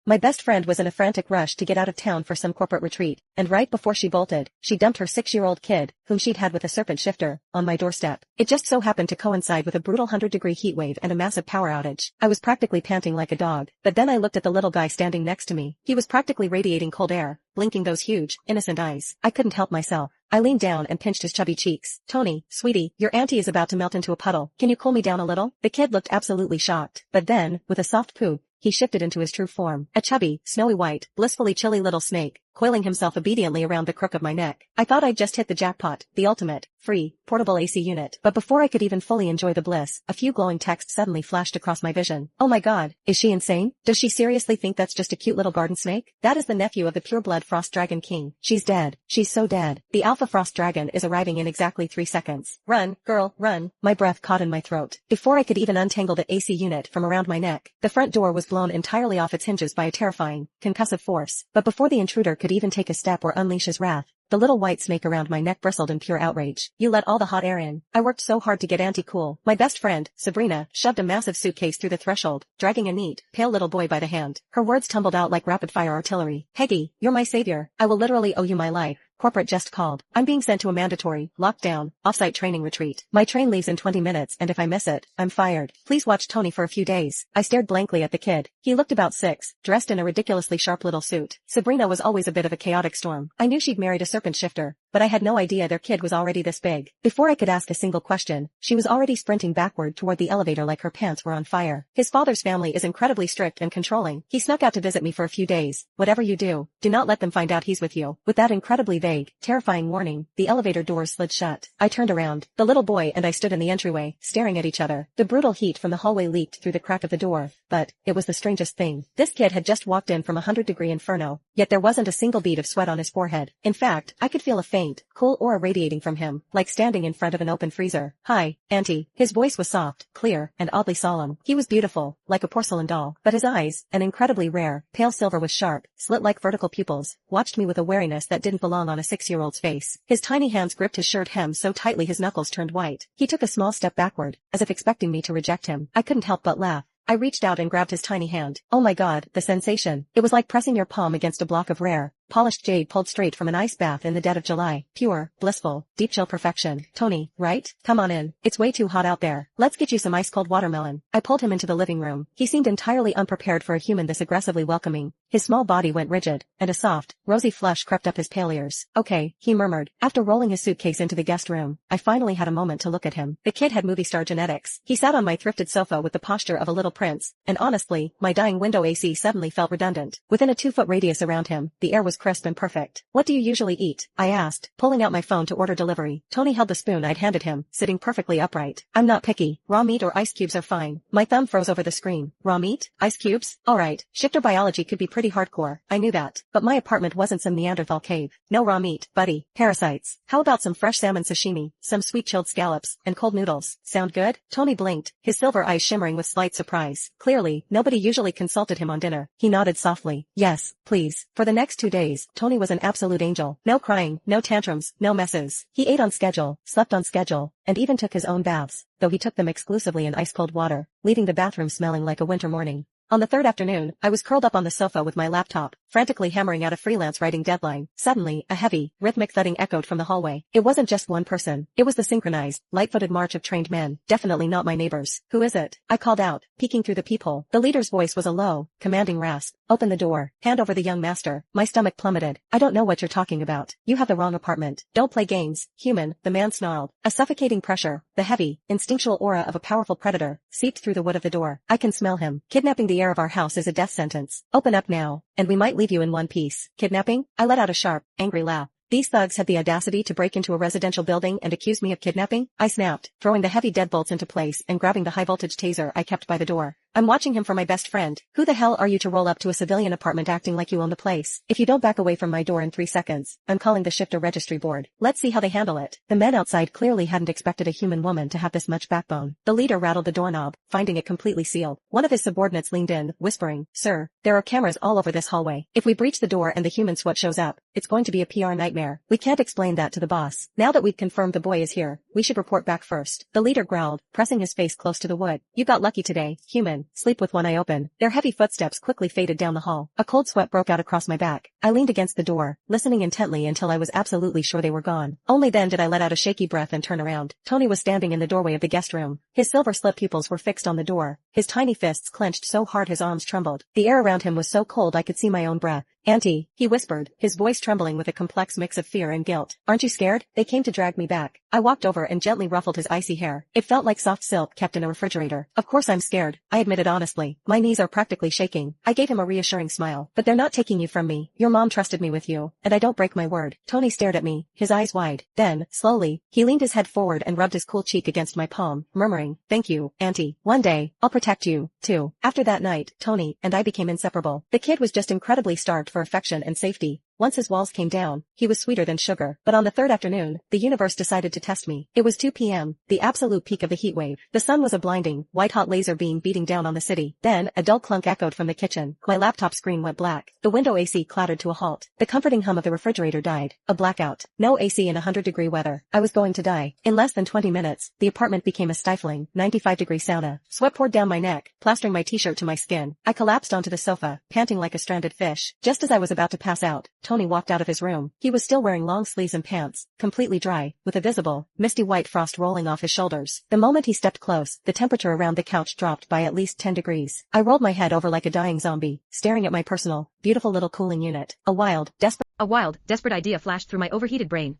My best friend was in a frantic rush to get out of town for some corporate retreat, and right before she bolted, she dumped her 6-year-old kid, whom she'd had with a serpent shifter, on my doorstep. It just so happened to coincide with a brutal 100-degree heatwave and a massive power outage. I was practically panting like a dog, but then I looked at the little guy standing next to me. He was practically radiating cold air, blinking those huge, innocent eyes. I couldn't help myself. I leaned down and pinched his chubby cheeks. "Tony, sweetie, your auntie is about to melt into a puddle. Can you cool me down a little?" The kid looked absolutely shocked, but then, with a soft poo, he shifted into his true form. A chubby, snowy white, blissfully chilly little snake, coiling himself obediently around the crook of my neck. I thought I'd just hit the jackpot, the ultimate, free, portable AC unit. But before I could even fully enjoy the bliss, a few glowing texts suddenly flashed across my vision. "Oh my god, is she insane? Does she seriously think that's just a cute little garden snake? That is the nephew of the pureblood frost dragon king. She's dead. She's so dead. The alpha frost dragon is arriving in exactly 3 seconds. Run, girl, run." My breath caught in my throat. Before I could even untangle the AC unit from around my neck, the front door was blown entirely off its hinges by a terrifying, concussive force. But before the intruder could even take a step or unleash his wrath, the little white snake around my neck bristled in pure outrage. "You let all the hot air in." I worked so hard to get Auntie cool. My best friend, Sabrina, shoved a massive suitcase through the threshold, dragging a neat, pale little boy by the hand. Her words tumbled out like rapid-fire artillery. "Peggy, you're my savior. I will literally owe you my life. Corporate just called. I'm being sent to a mandatory, lockdown, off-site training retreat. My train leaves in 20 minutes and if I miss it, I'm fired. Please watch Tony for a few days." I stared blankly at the kid. He looked about 6, dressed in a ridiculously sharp little suit. Sabrina was always a bit of a chaotic storm. I knew she'd married a serpent shifter, but I had no idea their kid was already this big. Before I could ask a single question, she was already sprinting backward toward the elevator like her pants were on fire. His father's family is incredibly strict and controlling. He snuck out to visit me for a few days. "Whatever you do not let them find out he's with you." With that incredibly vague, terrifying warning, the elevator doors slid shut. I turned around. The little boy and I stood in the entryway, staring at each other. The brutal heat from the hallway leaked through the crack of the door, but it was the strangest thing. This kid had just walked in from a 100-degree inferno, yet there wasn't a single bead of sweat on his forehead. In fact, I could feel a faint, cool aura radiating from him, like standing in front of an open freezer. "Hi, Auntie." His voice was soft, clear, and oddly solemn. He was beautiful, like a porcelain doll, but his eyes, an incredibly rare, pale silver with sharp, slit-like vertical pupils, watched me with a wariness that didn't belong on a 6-year-old's face. His tiny hands gripped his shirt hem so tightly his knuckles turned white. He took a small step backward, as if expecting me to reject him. I couldn't help but laugh. I reached out and grabbed his tiny hand. Oh my god, the sensation. It was like pressing your palm against a block of rare, polished jade pulled straight from an ice bath in the dead of July. Pure, blissful, deep chill perfection. "Tony, right? Come on in. It's way too hot out there. Let's get you some ice-cold watermelon." I pulled him into the living room. He seemed entirely unprepared for a human this aggressively welcoming. His small body went rigid, and a soft, rosy flush crept up his pale ears. "Okay," he murmured. After rolling his suitcase into the guest room, I finally had a moment to look at him. The kid had movie star genetics. He sat on my thrifted sofa with the posture of a little prince, and honestly, my dying window AC suddenly felt redundant. Within a 2-foot radius around him, the air was crisp and perfect. "What do you usually eat?" I asked, pulling out my phone to order delivery. Tony held the spoon I'd handed him, sitting perfectly upright. "I'm not picky. Raw meat or ice cubes are fine." My thumb froze over the screen. Raw meat? Ice cubes? Alright, shifter biology could be pretty hardcore. I knew that. But my apartment wasn't some Neanderthal cave. No raw meat, buddy. Parasites. How about some fresh salmon sashimi, some sweet chilled scallops, and cold noodles? Sound good? Tony blinked, his silver eyes shimmering with slight surprise. Clearly, nobody usually consulted him on dinner. He nodded softly. "Yes, please." For the next 2 days, Tony was an absolute angel. No crying, no tantrums, no messes. He ate on schedule, slept on schedule, and even took his own baths, though he took them exclusively in ice-cold water, leaving the bathroom smelling like a winter morning. On the 3rd afternoon, I was curled up on the sofa with my laptop, frantically hammering out a freelance writing deadline. Suddenly, a heavy, rhythmic thudding echoed from the hallway. It wasn't just one person. It was the synchronized, light-footed march of trained men. Definitely not my neighbors. "Who is it?" I called out, peeking through the peephole. The leader's voice was a low, commanding rasp. "Open the door. Hand over the young master." My stomach plummeted. "I don't know what you're talking about. You have the wrong apartment. Don't play games, human," the man snarled. A suffocating pressure, the heavy, instinctual aura of a powerful predator, seeped through the wood of the door. "I can smell him. Kidnapping the heir of our house is a death sentence. Open up now, and we might leave you in one piece." "Kidnapping?" I let out a sharp, angry laugh. These thugs had the audacity to break into a residential building and accuse me of kidnapping? I snapped, throwing the heavy deadbolts into place and grabbing the high-voltage taser I kept by the door. "I'm watching him for my best friend. Who the hell are you to roll up to a civilian apartment acting like you own the place? If you don't back away from my door in 3 seconds, I'm calling the shifter registry board. Let's see how they handle it." The men outside clearly hadn't expected a human woman to have this much backbone. The leader rattled the doorknob, finding it completely sealed. One of his subordinates leaned in, whispering, "Sir, there are cameras all over this hallway. If we breach the door and the human SWAT shows up, it's going to be a PR nightmare. We can't explain that to the boss. Now that we've confirmed the boy is here, we should report back first." The leader growled, pressing his face close to the wood. "You got lucky today, human. sleep with one eye open. Their heavy footsteps quickly faded down the hall. A cold sweat broke out across my back. I leaned against the door, listening intently until I was absolutely sure they were gone. Only then did I let out a shaky breath and turn around. Tony was standing in the doorway of the guest room. His silver-slit pupils were fixed on the door. His tiny fists clenched so hard his arms trembled. The air around him was so cold I could see my own breath. "Auntie," he whispered, his voice trembling with a complex mix of fear and guilt. "Aren't you scared?" "They came to drag me back." I walked over and gently ruffled his icy hair. It felt like soft silk kept in a refrigerator. "Of course I'm scared," I admitted honestly. "My knees are practically shaking." I gave him a reassuring smile. "But they're not taking you from me. Your mom trusted me with you, and I don't break my word." Tony stared at me, his eyes wide. Then, slowly, he leaned his head forward and rubbed his cool cheek against my palm, murmuring, "Thank you, Auntie. One day, I'll protect you, too." After that night, Tony and I became inseparable. The kid was just incredibly starved for affection and safety. Once his walls came down, he was sweeter than sugar. But on the third afternoon, the universe decided to test me. It was 2 p.m., the absolute peak of the heat wave. The sun was a blinding, white-hot laser beam beating down on the city. Then, a dull clunk echoed from the kitchen. My laptop screen went black. The window AC clattered to a halt. The comforting hum of the refrigerator died. A blackout. No AC in 100-degree weather. I was going to die. In less than 20 minutes, the apartment became a stifling, 95-degree sauna. Sweat poured down my neck, plastering my t-shirt to my skin. I collapsed onto the sofa, panting like a stranded fish. Just as I was about to pass out, Tony walked out of his room. He was still wearing long sleeves and pants, completely dry, with a visible, misty white frost rolling off his shoulders. The moment he stepped close, the temperature around the couch dropped by at least 10 degrees. I rolled my head over like a dying zombie, staring at my personal, beautiful little cooling unit. A wild, desperate idea flashed through my overheated brain.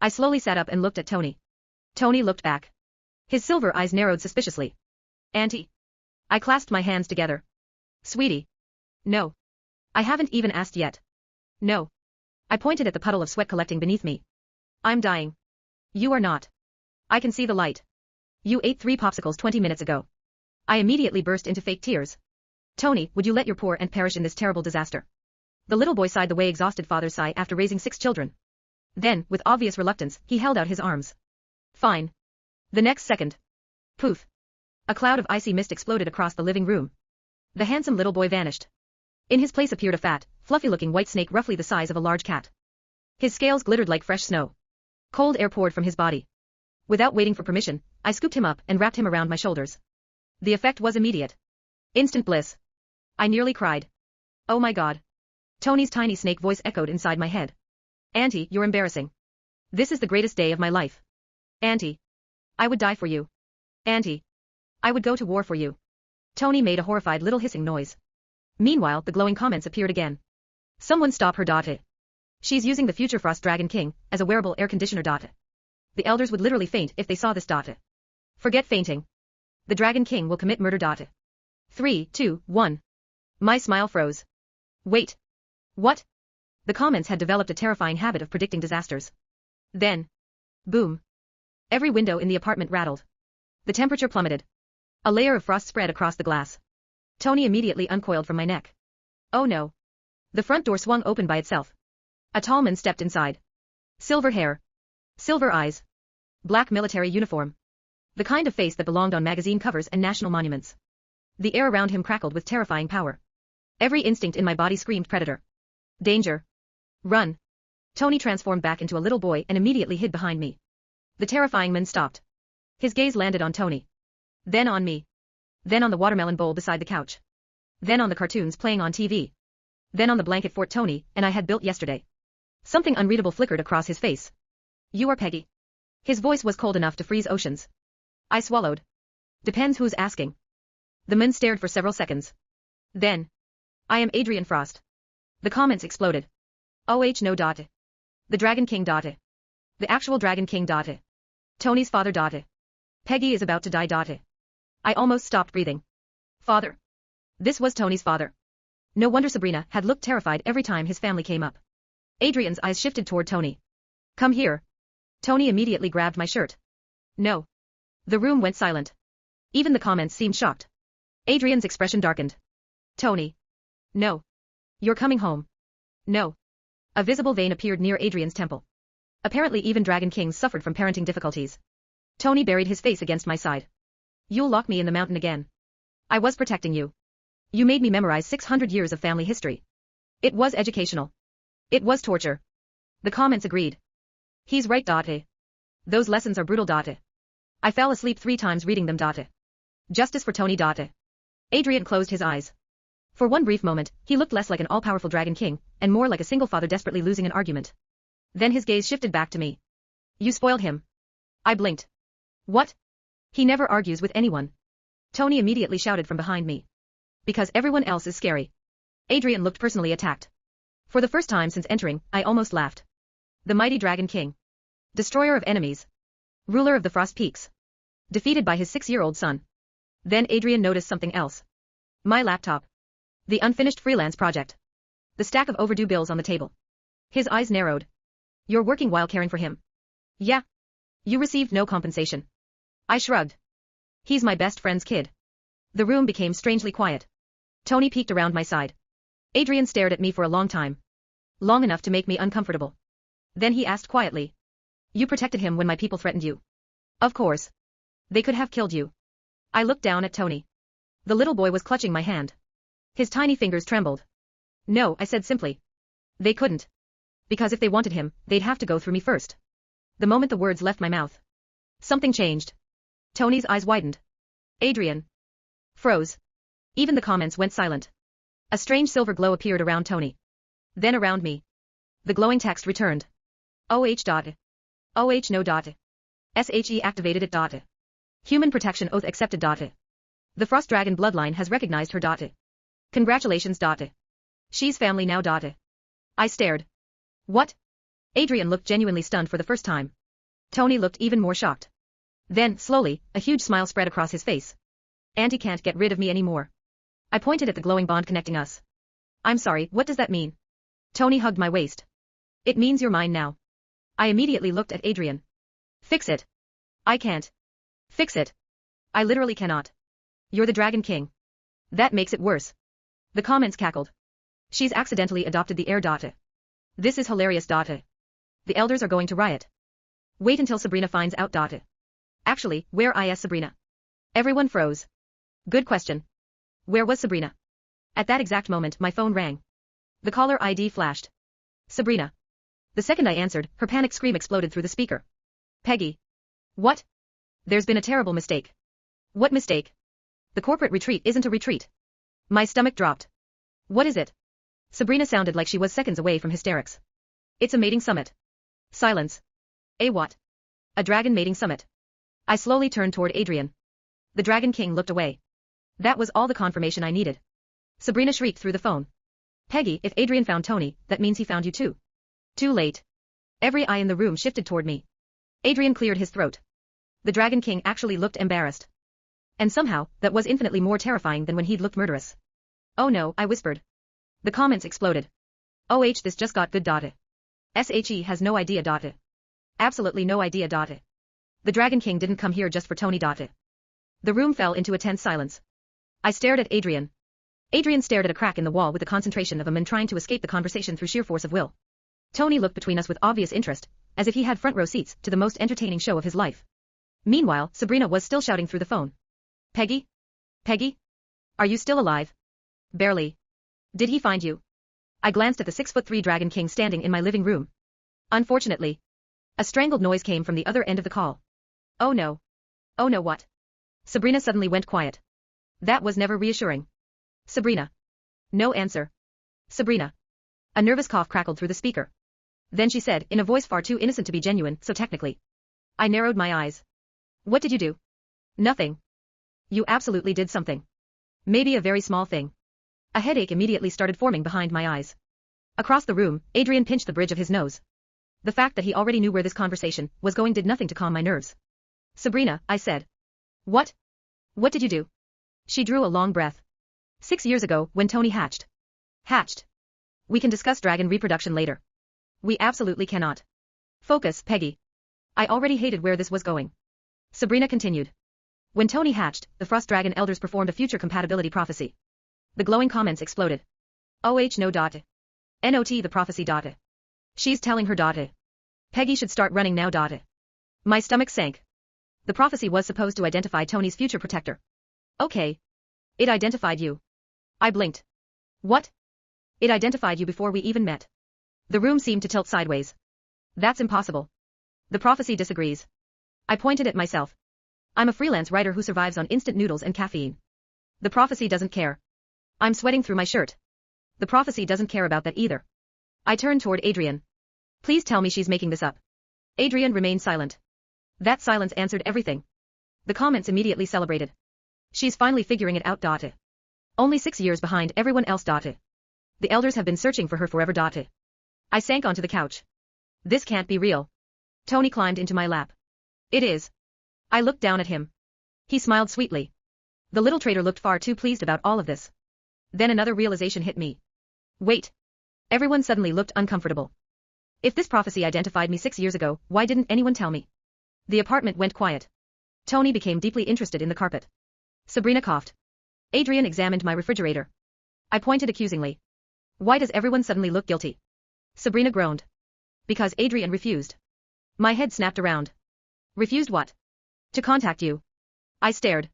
I slowly sat up and looked at Tony. Tony looked back. His silver eyes narrowed suspiciously. "Auntie." I clasped my hands together. "Sweetie. No. I haven't even asked yet. No." I pointed at the puddle of sweat collecting beneath me. "I'm dying. You are not. I can see the light. You ate 3 popsicles 20 minutes ago." I immediately burst into fake tears. "Tony, would you let your poor aunt perish in this terrible disaster?" The little boy sighed the way exhausted fathers sigh after raising 6 children. Then, with obvious reluctance, he held out his arms. "Fine." The next second. Poof. A cloud of icy mist exploded across the living room. The handsome little boy vanished. In his place appeared a fat, fluffy-looking white snake roughly the size of a large cat. His scales glittered like fresh snow. Cold air poured from his body. Without waiting for permission, I scooped him up and wrapped him around my shoulders. The effect was immediate. Instant bliss. I nearly cried. "Oh my God." Tony's tiny snake voice echoed inside my head. "Auntie, you're embarrassing. This is the greatest day of my life. Auntie. I would die for you. Auntie. I would go to war for you." Tony made a horrified little hissing noise. Meanwhile, the glowing comments appeared again. "Someone stop her daughter. She's using the future Frost Dragon King as a wearable air conditioner daughter. The elders would literally faint if they saw this daughter. Forget fainting. The Dragon King will commit murder daughter. 3, 2, 1. My smile froze. Wait. What? The comments had developed a terrifying habit of predicting disasters. Then. Boom. Every window in the apartment rattled. The temperature plummeted. A layer of frost spread across the glass. Tony immediately uncoiled from my neck. Oh no. The front door swung open by itself. A tall man stepped inside. Silver hair. Silver eyes. Black military uniform. The kind of face that belonged on magazine covers and national monuments. The air around him crackled with terrifying power. Every instinct in my body screamed predator. Danger. Run. Tony transformed back into a little boy and immediately hid behind me. The terrifying man stopped. His gaze landed on Tony. Then on me. Then on the watermelon bowl beside the couch. Then on the cartoons playing on TV. Then on the blanket fort Tony and I had built yesterday. Something unreadable flickered across his face. "You are Peggy." His voice was cold enough to freeze oceans. I swallowed. "Depends who's asking." The man stared for several seconds. Then. "I am Adrian Frost." The comments exploded. "Oh no daughter. The Dragon King daughter. The actual Dragon King daughter. Tony's father daughter. Peggy is about to die daughter." I almost stopped breathing. Father. This was Tony's father. No wonder Sabrina had looked terrified every time his family came up. Adrian's eyes shifted toward Tony. "Come here." Tony immediately grabbed my shirt. "No." The room went silent. Even the comments seemed shocked. Adrian's expression darkened. "Tony. No. You're coming home." "No." A visible vein appeared near Adrian's temple. Apparently even Dragon Kings suffered from parenting difficulties. Tony buried his face against my side. "You'll lock me in the mountain again. I was protecting you. You made me memorize 600 years of family history. It was educational. It was torture." The comments agreed. "He's right daughter. Those lessons are brutal daughter. I fell asleep 3 times reading them daughter. Justice for Tony daughter." Adrian closed his eyes. For one brief moment, he looked less like an all-powerful Dragon King, and more like a single father desperately losing an argument. Then his gaze shifted back to me. You spoiled him. I blinked. What? He never argues with anyone. Tony immediately shouted from behind me. Because everyone else is scary. Adrian looked personally attacked. For the first time since entering, I almost laughed. The mighty Dragon King. Destroyer of enemies. Ruler of the Frost Peaks. Defeated by his 6-year-old son. Then Adrian noticed something else. My laptop. The unfinished freelance project. The stack of overdue bills on the table. His eyes narrowed. You're working while caring for him. Yeah. You received no compensation. I shrugged. He's my best friend's kid. The room became strangely quiet. Tony peeked around my side. Adrian stared at me for a long time. Long enough to make me uncomfortable. Then he asked quietly. You protected him when my people threatened you. Of course. They could have killed you. I looked down at Tony. The little boy was clutching my hand. His tiny fingers trembled. No, I said simply. They couldn't. Because if they wanted him, they'd have to go through me first. The moment the words left my mouth. Something changed. Tony's eyes widened. Adrian. Froze. Even the comments went silent. A strange silver glow appeared around Tony. Then around me. The glowing text returned. OH. OH no. SHE activated it. Human protection oath accepted. The Frost Dragon bloodline has recognized her. Congratulations. She's family now. I stared. What? Adrian looked genuinely stunned for the first time. Tony looked even more shocked. Then, slowly, a huge smile spread across his face. Auntie can't get rid of me anymore. I pointed at the glowing bond connecting us. I'm sorry, what does that mean? Tony hugged my waist. It means you're mine now. I immediately looked at Adrian. Fix it. I can't. Fix it. I literally cannot. You're the Dragon King. That makes it worse. The comments cackled. She's accidentally adopted the heir. This is hilarious. The elders are going to riot. Wait until Sabrina finds out. Actually, where is Sabrina? Everyone froze. Good question. Where was Sabrina? At that exact moment my phone rang. The caller ID flashed. Sabrina. The second I answered, her panicked scream exploded through the speaker. Peggy. What? There's been a terrible mistake. What mistake? The corporate retreat isn't a retreat. My stomach dropped. What is it? Sabrina sounded like she was seconds away from hysterics. It's a mating summit. Silence. A what? A dragon mating summit. I slowly turned toward Adrian. The Dragon King looked away. That was all the confirmation I needed. Sabrina shrieked through the phone. Peggy, if Adrian found Tony, that means he found you too. Too late. Every eye in the room shifted toward me. Adrian cleared his throat. The Dragon King actually looked embarrassed. And somehow, that was infinitely more terrifying than when he'd looked murderous. Oh no, I whispered. The comments exploded. OH, this just got good. SHE has no idea. Absolutely no idea. The Dragon King didn't come here just for Tony. The room fell into a tense silence. I stared at Adrian. Adrian stared at a crack in the wall with the concentration of a man trying to escape the conversation through sheer force of will. Tony looked between us with obvious interest, as if he had front row seats to the most entertaining show of his life. Meanwhile, Sabrina was still shouting through the phone. Peggy? Peggy? Are you still alive? Barely. Did he find you? I glanced at the 6'3" Dragon King standing in my living room. Unfortunately. A strangled noise came from the other end of the call. Oh no. Oh no, what? Sabrina suddenly went quiet. That was never reassuring. Sabrina. No answer. Sabrina. A nervous cough crackled through the speaker. Then she said, in a voice far too innocent to be genuine, so technically. I narrowed my eyes. What did you do? Nothing. You absolutely did something. Maybe a very small thing. A headache immediately started forming behind my eyes. Across the room, Adrian pinched the bridge of his nose. The fact that he already knew where this conversation was going did nothing to calm my nerves. Sabrina, I said. What? What did you do? She drew a long breath. 6 years ago, when Tony hatched. Hatched. We can discuss dragon reproduction later. We absolutely cannot. Focus, Peggy. I already hated where this was going. Sabrina continued. When Tony hatched, the Frost Dragon elders performed a future compatibility prophecy. The glowing comments exploded. OH no. NOT the prophecy. She's telling her. Peggy should start running now. My stomach sank. The prophecy was supposed to identify Tony's future protector. Okay. It identified you. I blinked. What? It identified you before we even met. The room seemed to tilt sideways. That's impossible. The prophecy disagrees. I pointed at myself. I'm a freelance writer who survives on instant noodles and caffeine. The prophecy doesn't care. I'm sweating through my shirt. The prophecy doesn't care about that either. I turned toward Adrian. Please tell me she's making this up. Adrian remained silent. That silence answered everything. The comments immediately celebrated. She's finally figuring it out. Only 6 years behind everyone else. The elders have been searching for her forever. I sank onto the couch. This can't be real. Tony climbed into my lap. It is. I looked down at him. He smiled sweetly. The little traitor looked far too pleased about all of this. Then another realization hit me. Wait. Everyone suddenly looked uncomfortable. If this prophecy identified me 6 years ago, why didn't anyone tell me? The apartment went quiet. Tony became deeply interested in the carpet. Sabrina coughed. Adrian examined my refrigerator. I pointed accusingly. Why does everyone suddenly look guilty? Sabrina groaned. Because Adrian refused. My head snapped around. Refused what? To contact you. I stared.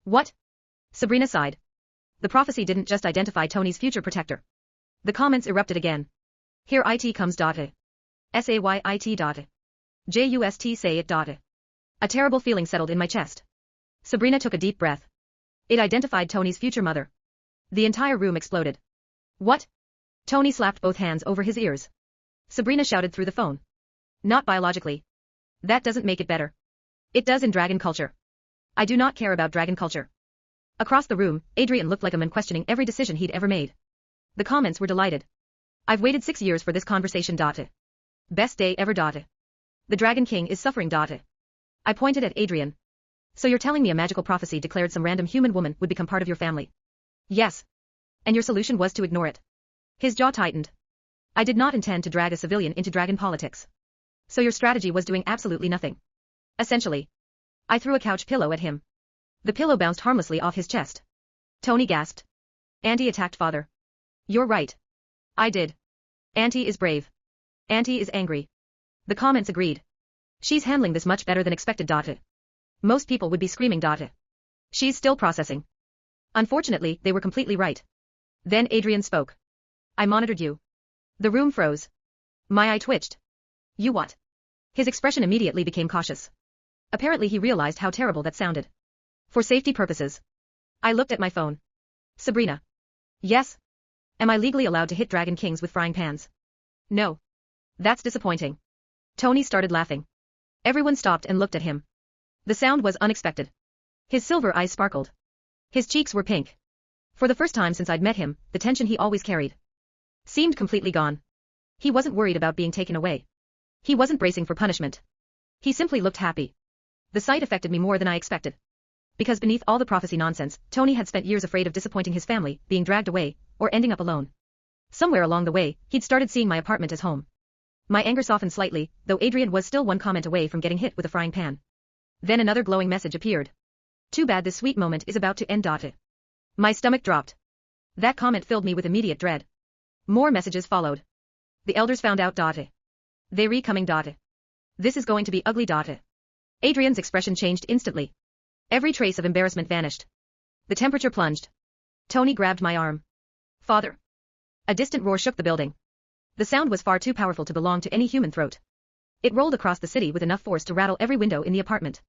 What? Sabrina sighed. The prophecy didn't just identify Tony's future protector. The comments erupted again. Here it comes. Sayit. Just say it. A terrible feeling settled in my chest. Sabrina took a deep breath. It identified Tony's future mother. The entire room exploded. What? Tony slapped both hands over his ears. Sabrina shouted through the phone. Not biologically. That doesn't make it better. It does in dragon culture. I do not care about dragon culture. Across the room, Adrian looked like a man questioning every decision he'd ever made. The comments were delighted. I've waited 6 years for this conversation. Best day ever. The Dragon King is suffering. I pointed at Adrian. So you're telling me a magical prophecy declared some random human woman would become part of your family? Yes. And your solution was to ignore it. His jaw tightened. I did not intend to drag a civilian into dragon politics. So your strategy was doing absolutely nothing. Essentially. I threw a couch pillow at him. The pillow bounced harmlessly off his chest. Tony gasped. Auntie attacked father. You're right. I did. Auntie is brave. Auntie is angry. The comments agreed. She's handling this much better than expected. Most people would be screaming. She's still processing. Unfortunately, they were completely right. Then Adrian spoke. I monitored you. The room froze. My eye twitched. You what? His expression immediately became cautious. Apparently he realized how terrible that sounded. For safety purposes. I looked at my phone. Sabrina. Yes? Am I legally allowed to hit dragon kings with frying pans? No. That's disappointing. Tony started laughing. Everyone stopped and looked at him. The sound was unexpected. His silver eyes sparkled. His cheeks were pink. For the first time since I'd met him, the tension he always carried seemed completely gone. He wasn't worried about being taken away. He wasn't bracing for punishment. He simply looked happy. The sight affected me more than I expected. Because beneath all the prophecy nonsense, Tony had spent years afraid of disappointing his family, being dragged away, or ending up alone. Somewhere along the way, he'd started seeing my apartment as home. My anger softened slightly, though Adrian was still one comment away from getting hit with a frying pan. Then another glowing message appeared. Too bad this sweet moment is about to end. My stomach dropped. That comment filled me with immediate dread. More messages followed. The elders found out. They re-coming. This is going to be ugly. Adrian's expression changed instantly. Every trace of embarrassment vanished. The temperature plunged. Tony grabbed my arm. Father. A distant roar shook the building. The sound was far too powerful to belong to any human throat. It rolled across the city with enough force to rattle every window in the apartment.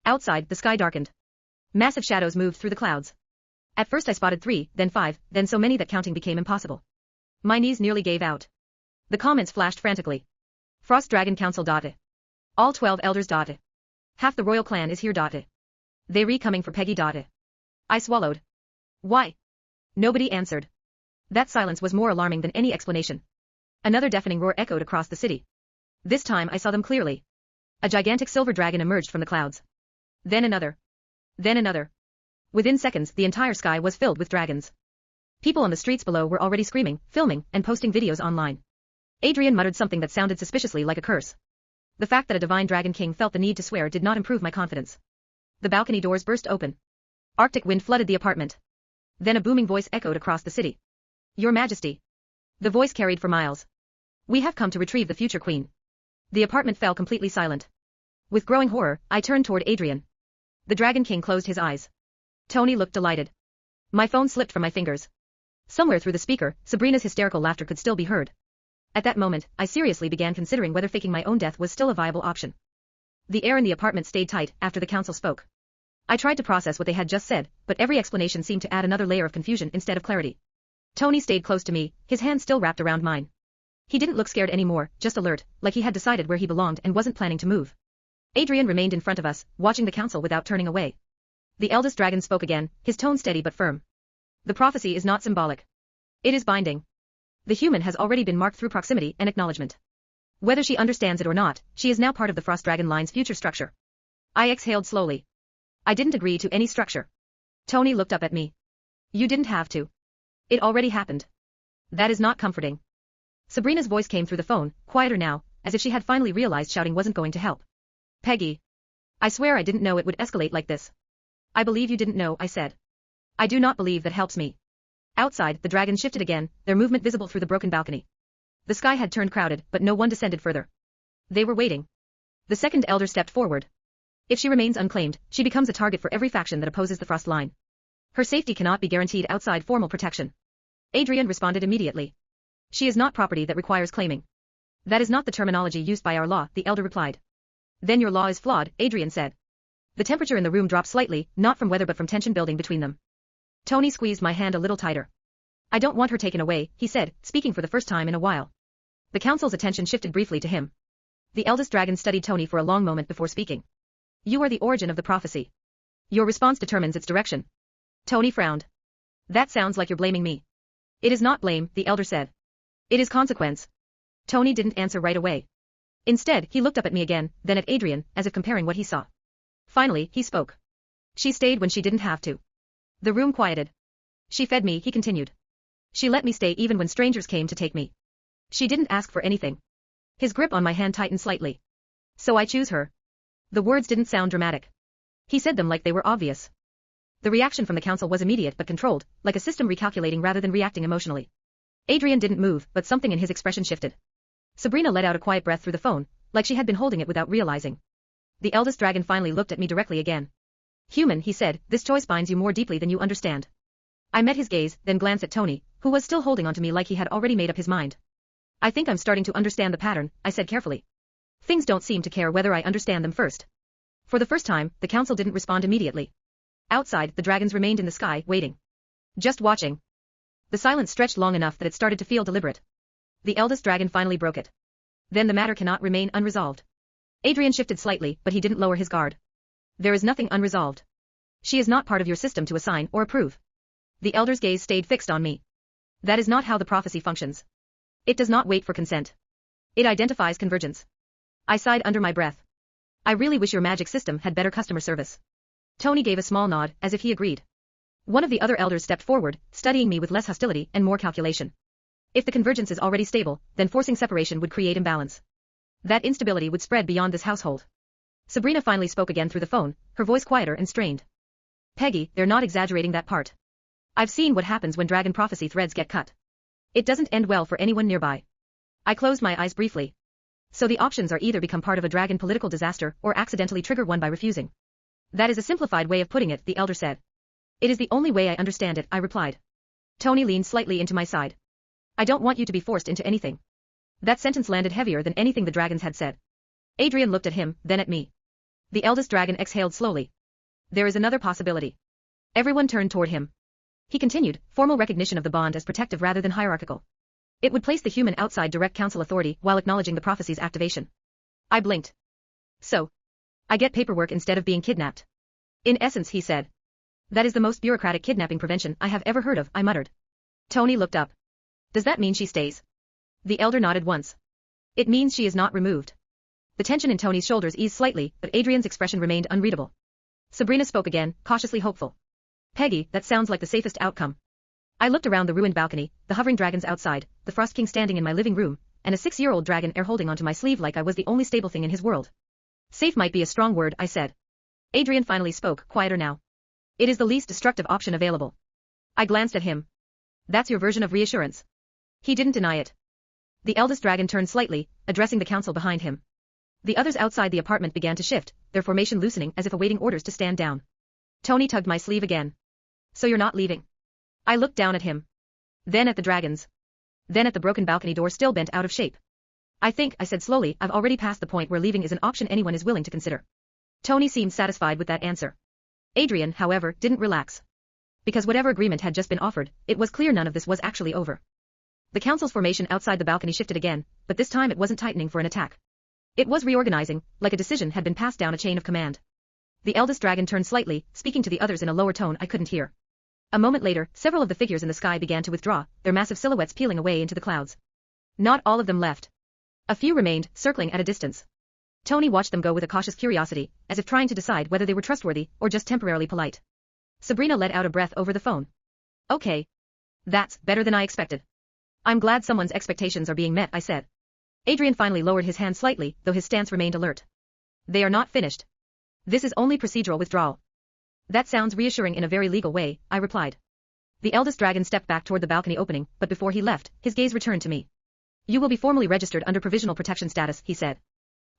Outside, the sky darkened. Massive shadows moved through the clouds. At first I spotted 3, then 5, then so many that counting became impossible. My knees nearly gave out. The comments flashed frantically. Frost Dragon Council. All 12 elders. Half the royal clan is here. They re-coming for Peggy. I swallowed. Why? Nobody answered. That silence was more alarming than any explanation. Another deafening roar echoed across the city. This time I saw them clearly. A gigantic silver dragon emerged from the clouds. Then another. Then another. Within seconds, the entire sky was filled with dragons. People on the streets below were already screaming, filming, and posting videos online. Adrian muttered something that sounded suspiciously like a curse. The fact that a divine dragon king felt the need to swear did not improve my confidence. The balcony doors burst open. Arctic wind flooded the apartment. Then a booming voice echoed across the city. Your Majesty. The voice carried for miles. We have come to retrieve the future queen. The apartment fell completely silent. With growing horror, I turned toward Adrian. The Dragon King closed his eyes. Tony looked delighted. My phone slipped from my fingers. Somewhere through the speaker, Sabrina's hysterical laughter could still be heard. At that moment, I seriously began considering whether faking my own death was still a viable option. The air in the apartment stayed tight after the council spoke. I tried to process what they had just said, but every explanation seemed to add another layer of confusion instead of clarity. Tony stayed close to me, his hand still wrapped around mine. He didn't look scared anymore, just alert, like he had decided where he belonged and wasn't planning to move. Adrian remained in front of us, watching the council without turning away. The eldest dragon spoke again, his tone steady but firm. The prophecy is not symbolic. It is binding. The human has already been marked through proximity and acknowledgement. Whether she understands it or not, she is now part of the Frost Dragon line's future structure. I exhaled slowly. I didn't agree to any structure. Tony looked up at me. You didn't have to. It already happened. That is not comforting. Sabrina's voice came through the phone, quieter now, as if she had finally realized shouting wasn't going to help. Peggy. I swear I didn't know it would escalate like this. I believe you didn't know, I said. I do not believe that helps me. Outside, the dragons shifted again, their movement visible through the broken balcony. The sky had turned crowded, but no one descended further. They were waiting. The second elder stepped forward. If she remains unclaimed, she becomes a target for every faction that opposes the Frost line. Her safety cannot be guaranteed outside formal protection. Adrian responded immediately. She is not property that requires claiming. That is not the terminology used by our law, the elder replied. Then your law is flawed, Adrian said. The temperature in the room dropped slightly, not from weather but from tension building between them. Tony squeezed my hand a little tighter. I don't want her taken away, he said, speaking for the first time in a while. The council's attention shifted briefly to him. The eldest dragon studied Tony for a long moment before speaking. You are the origin of the prophecy. Your response determines its direction. Tony frowned. That sounds like you're blaming me. It is not blame, the elder said. It is consequence. Tony didn't answer right away. Instead, he looked up at me again, then at Adrian, as if comparing what he saw. Finally, he spoke. She stayed when she didn't have to. The room quieted. She fed me, he continued. She let me stay even when strangers came to take me. She didn't ask for anything. His grip on my hand tightened slightly. So I choose her. The words didn't sound dramatic. He said them like they were obvious. The reaction from the council was immediate but controlled, like a system recalculating rather than reacting emotionally. Adrian didn't move, but something in his expression shifted. Sabrina let out a quiet breath through the phone, like she had been holding it without realizing. The eldest dragon finally looked at me directly again. Human, he said, this choice binds you more deeply than you understand. I met his gaze, then glanced at Tony, who was still holding onto me like he had already made up his mind. I think I'm starting to understand the pattern, I said carefully. Things don't seem to care whether I understand them first. For the first time, the council didn't respond immediately. Outside, the dragons remained in the sky, waiting. Just watching. The silence stretched long enough that it started to feel deliberate. The eldest dragon finally broke it. Then the matter cannot remain unresolved. Adrian shifted slightly, but he didn't lower his guard. There is nothing unresolved. She is not part of your system to assign or approve. The elder's gaze stayed fixed on me. That is not how the prophecy functions. It does not wait for consent. It identifies convergence. I sighed under my breath. I really wish your magic system had better customer service. Tony gave a small nod, as if he agreed. One of the other elders stepped forward, studying me with less hostility and more calculation. If the convergence is already stable, then forcing separation would create imbalance. That instability would spread beyond this household. Sabrina finally spoke again through the phone, her voice quieter and strained. Peggy, they're not exaggerating that part. I've seen what happens when dragon prophecy threads get cut. It doesn't end well for anyone nearby. I closed my eyes briefly. So the options are either become part of a dragon political disaster or accidentally trigger one by refusing. That is a simplified way of putting it, the elder said. It is the only way I understand it, I replied. Tony leaned slightly into my side. I don't want you to be forced into anything. That sentence landed heavier than anything the dragons had said. Adrian looked at him, then at me. The eldest dragon exhaled slowly. There is another possibility. Everyone turned toward him. He continued, formal recognition of the bond as protective rather than hierarchical. It would place the human outside direct council authority while acknowledging the prophecy's activation. I blinked. So. I get paperwork instead of being kidnapped. In essence, he said. That is the most bureaucratic kidnapping prevention I have ever heard of, I muttered. Tony looked up. Does that mean she stays? The elder nodded once. It means she is not removed. The tension in Tony's shoulders eased slightly, but Adrian's expression remained unreadable. Sabrina spoke again, cautiously hopeful. Peggy, that sounds like the safest outcome. I looked around the ruined balcony, the hovering dragons outside, the Frost King standing in my living room, and a 6-year-old dragon air holding onto my sleeve like I was the only stable thing in his world. Safe might be a strong word, I said. Adrian finally spoke, quieter now. It is the least destructive option available. I glanced at him. That's your version of reassurance. He didn't deny it. The eldest dragon turned slightly, addressing the council behind him. The others outside the apartment began to shift, their formation loosening as if awaiting orders to stand down. Tony tugged my sleeve again. So you're not leaving? I looked down at him. Then at the dragons. Then at the broken balcony door still bent out of shape. I think, I said slowly, I've already passed the point where leaving is an option anyone is willing to consider. Tony seemed satisfied with that answer. Adrian, however, didn't relax. Because whatever agreement had just been offered, it was clear none of this was actually over. The council's formation outside the balcony shifted again, but this time it wasn't tightening for an attack. It was reorganizing, like a decision had been passed down a chain of command. The eldest dragon turned slightly, speaking to the others in a lower tone I couldn't hear. A moment later, several of the figures in the sky began to withdraw, their massive silhouettes peeling away into the clouds. Not all of them left. A few remained, circling at a distance. Tony watched them go with a cautious curiosity, as if trying to decide whether they were trustworthy or just temporarily polite. Sabrina let out a breath over the phone. Okay. That's better than I expected. I'm glad someone's expectations are being met, I said. Adrian finally lowered his hand slightly, though his stance remained alert. They are not finished. This is only procedural withdrawal. That sounds reassuring in a very legal way, I replied. The eldest dragon stepped back toward the balcony opening, but before he left, his gaze returned to me. You will be formally registered under provisional protection status, he said.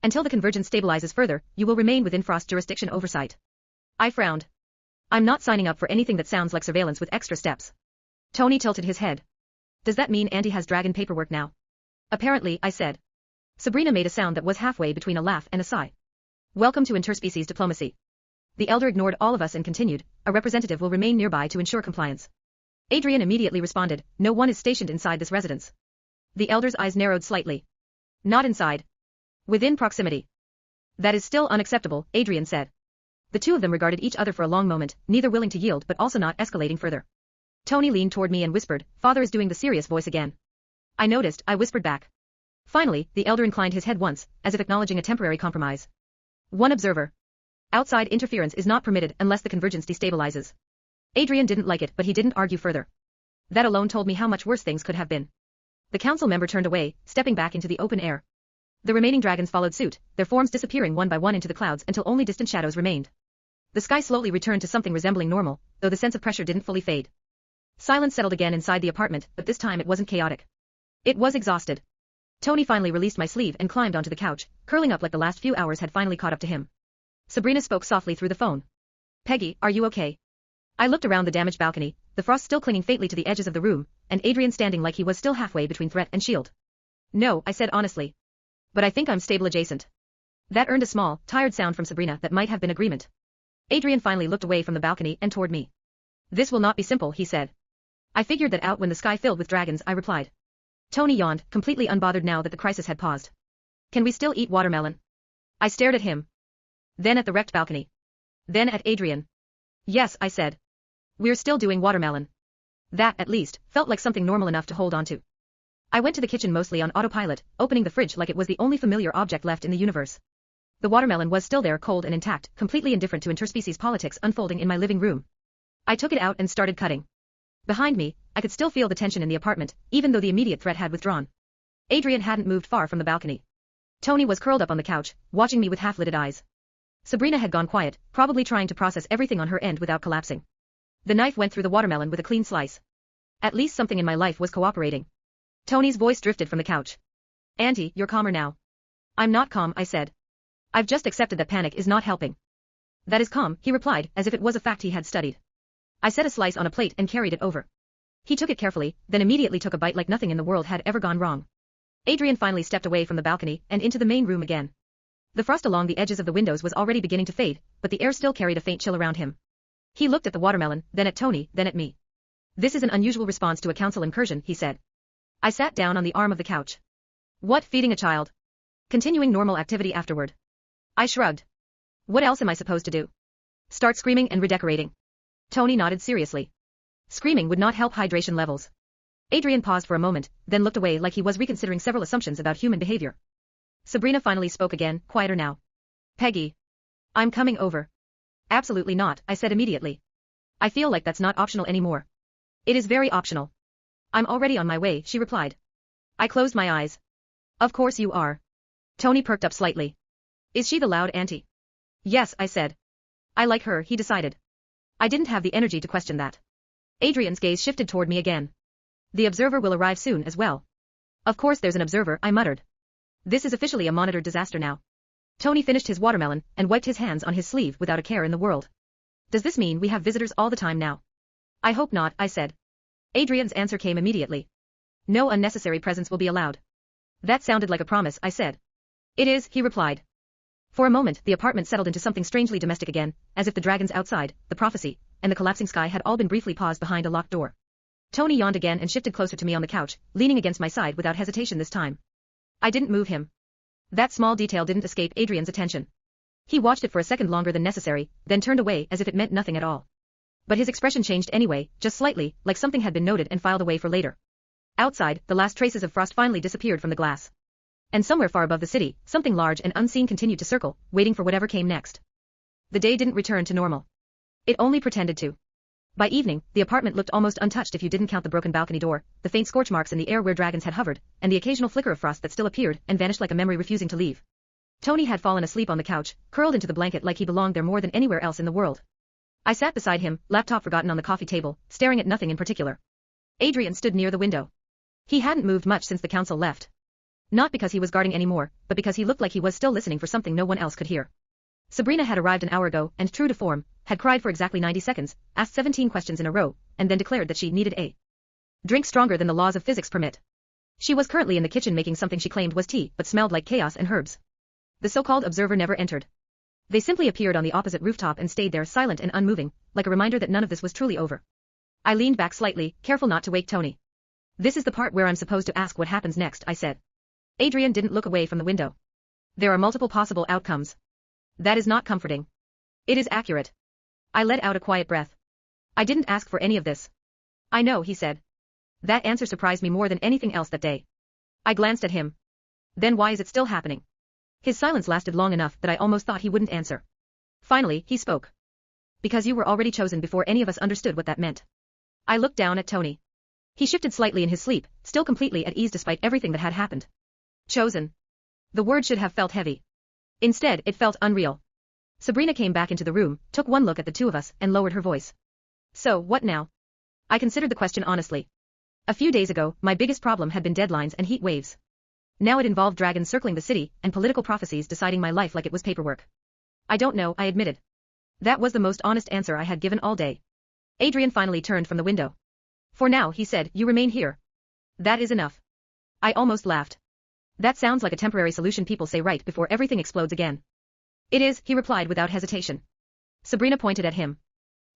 Until the convergence stabilizes further, you will remain within Frost jurisdiction oversight. I frowned. I'm not signing up for anything that sounds like surveillance with extra steps. Tony tilted his head. Does that mean Auntie has dragon paperwork now? Apparently, I said. Sabrina made a sound that was halfway between a laugh and a sigh. Welcome to interspecies diplomacy. The elder ignored all of us and continued, a representative will remain nearby to ensure compliance. Adrian immediately responded, no one is stationed inside this residence. The elder's eyes narrowed slightly. Not inside. Within proximity. That is still unacceptable, Adrian said. The two of them regarded each other for a long moment, neither willing to yield but also not escalating further. Tony leaned toward me and whispered, Father is doing the serious voice again. I noticed, I whispered back. Finally, the elder inclined his head once, as if acknowledging a temporary compromise. One observer. Outside interference is not permitted unless the convergence destabilizes. Adrian didn't like it, but he didn't argue further. That alone told me how much worse things could have been. The council member turned away, stepping back into the open air. The remaining dragons followed suit, their forms disappearing one by one into the clouds until only distant shadows remained. The sky slowly returned to something resembling normal, though the sense of pressure didn't fully fade. Silence settled again inside the apartment, but this time it wasn't chaotic. It was exhausted. Tony finally released my sleeve and climbed onto the couch, curling up like the last few hours had finally caught up to him. Sabrina spoke softly through the phone. Peggy, are you okay? I looked around the damaged balcony, the frost still clinging faintly to the edges of the room, and Adrian standing like he was still halfway between threat and shield. No, I said honestly. But I think I'm stable adjacent. That earned a small, tired sound from Sabrina that might have been agreement. Adrian finally looked away from the balcony and toward me. This will not be simple, he said. I figured that out when the sky filled with dragons, I replied. Tony yawned, completely unbothered now that the crisis had paused. Can we still eat watermelon? I stared at him. Then at the wrecked balcony. Then at Adrian. Yes, I said. We're still doing watermelon. That, at least, felt like something normal enough to hold on to. I went to the kitchen mostly on autopilot, opening the fridge like it was the only familiar object left in the universe. The watermelon was still there, cold and intact, completely indifferent to interspecies politics unfolding in my living room. I took it out and started cutting. Behind me, I could still feel the tension in the apartment, even though the immediate threat had withdrawn. Adrian hadn't moved far from the balcony. Tony was curled up on the couch, watching me with half-lidded eyes. Sabrina had gone quiet, probably trying to process everything on her end without collapsing. The knife went through the watermelon with a clean slice. At least something in my life was cooperating. Tony's voice drifted from the couch. Auntie, you're calmer now. I'm not calm, I said. I've just accepted that panic is not helping. That is calm, he replied, as if it was a fact he had studied. I set a slice on a plate and carried it over. He took it carefully, then immediately took a bite like nothing in the world had ever gone wrong. Adrian finally stepped away from the balcony and into the main room again. The frost along the edges of the windows was already beginning to fade, but the air still carried a faint chill around him. He looked at the watermelon, then at Tony, then at me. This is an unusual response to a council incursion, he said. I sat down on the arm of the couch. What, feeding a child? Continuing normal activity afterward. I shrugged. What else am I supposed to do? Start screaming and redecorating. Tony nodded seriously. Screaming would not help hydration levels. Adrian paused for a moment, then looked away like he was reconsidering several assumptions about human behavior. Sabrina finally spoke again, quieter now. Peggy. I'm coming over. Absolutely not, I said immediately. I feel like that's not optional anymore. It is very optional. I'm already on my way, she replied. I closed my eyes. Of course you are. Tony perked up slightly. Is she the loud auntie? Yes, I said. I like her, he decided. I didn't have the energy to question that. Adrian's gaze shifted toward me again. The observer will arrive soon as well. Of course there's an observer, I muttered. This is officially a monitored disaster now. Tony finished his watermelon and wiped his hands on his sleeve without a care in the world. Does this mean we have visitors all the time now? I hope not, I said. Adrian's answer came immediately. No unnecessary presence will be allowed. That sounded like a promise, I said. It is, he replied. For a moment, the apartment settled into something strangely domestic again, as if the dragons outside, the prophecy, and the collapsing sky had all been briefly paused behind a locked door. Tony yawned again and shifted closer to me on the couch, leaning against my side without hesitation this time. I didn't move him. That small detail didn't escape Adrian's attention. He watched it for a second longer than necessary, then turned away as if it meant nothing at all. But his expression changed anyway, just slightly, like something had been noted and filed away for later. Outside, the last traces of frost finally disappeared from the glass. And somewhere far above the city, something large and unseen continued to circle, waiting for whatever came next. The day didn't return to normal. It only pretended to. By evening, the apartment looked almost untouched if you didn't count the broken balcony door, the faint scorch marks in the air where dragons had hovered, and the occasional flicker of frost that still appeared and vanished like a memory refusing to leave. Tony had fallen asleep on the couch, curled into the blanket like he belonged there more than anywhere else in the world. I sat beside him, laptop forgotten on the coffee table, staring at nothing in particular. Adrian stood near the window. He hadn't moved much since the council left. Not because he was guarding anymore, but because he looked like he was still listening for something no one else could hear. Sabrina had arrived an hour ago and, true to form, had cried for exactly 90 seconds, asked 17 questions in a row, and then declared that she needed a drink stronger than the laws of physics permit. She was currently in the kitchen making something she claimed was tea but smelled like chaos and herbs. The so-called observer never entered. They simply appeared on the opposite rooftop and stayed there silent and unmoving, like a reminder that none of this was truly over. I leaned back slightly, careful not to wake Tony. This is the part where I'm supposed to ask what happens next, I said. Adrian didn't look away from the window. There are multiple possible outcomes. That is not comforting. It is accurate. I let out a quiet breath. I didn't ask for any of this. I know, he said. That answer surprised me more than anything else that day. I glanced at him. Then why is it still happening? His silence lasted long enough that I almost thought he wouldn't answer. Finally, he spoke. Because you were already chosen before any of us understood what that meant. I looked down at Tony. He shifted slightly in his sleep, still completely at ease despite everything that had happened. Chosen. The word should have felt heavy. Instead, it felt unreal. Sabrina came back into the room, took one look at the two of us, and lowered her voice. So, what now? I considered the question honestly. A few days ago, my biggest problem had been deadlines and heat waves. Now it involved dragons circling the city, and political prophecies deciding my life like it was paperwork. I don't know, I admitted. That was the most honest answer I had given all day. Adrian finally turned from the window. For now, he said, you remain here. That is enough. I almost laughed. That sounds like a temporary solution people say right before everything explodes again. It is, he replied without hesitation. Sabrina pointed at him.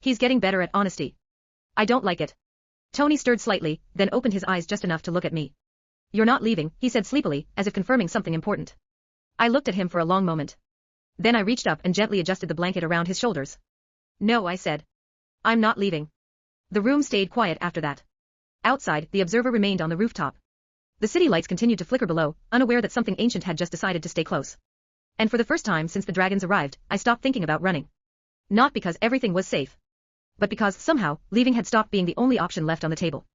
He's getting better at honesty. I don't like it. Tony stirred slightly, then opened his eyes just enough to look at me. You're not leaving, he said sleepily, as if confirming something important. I looked at him for a long moment. Then I reached up and gently adjusted the blanket around his shoulders. No, I said. I'm not leaving. The room stayed quiet after that. Outside, the observer remained on the rooftop. The city lights continued to flicker below, unaware that something ancient had just decided to stay close. And for the first time since the dragons arrived, I stopped thinking about running. Not because everything was safe. But because, somehow, leaving had stopped being the only option left on the table.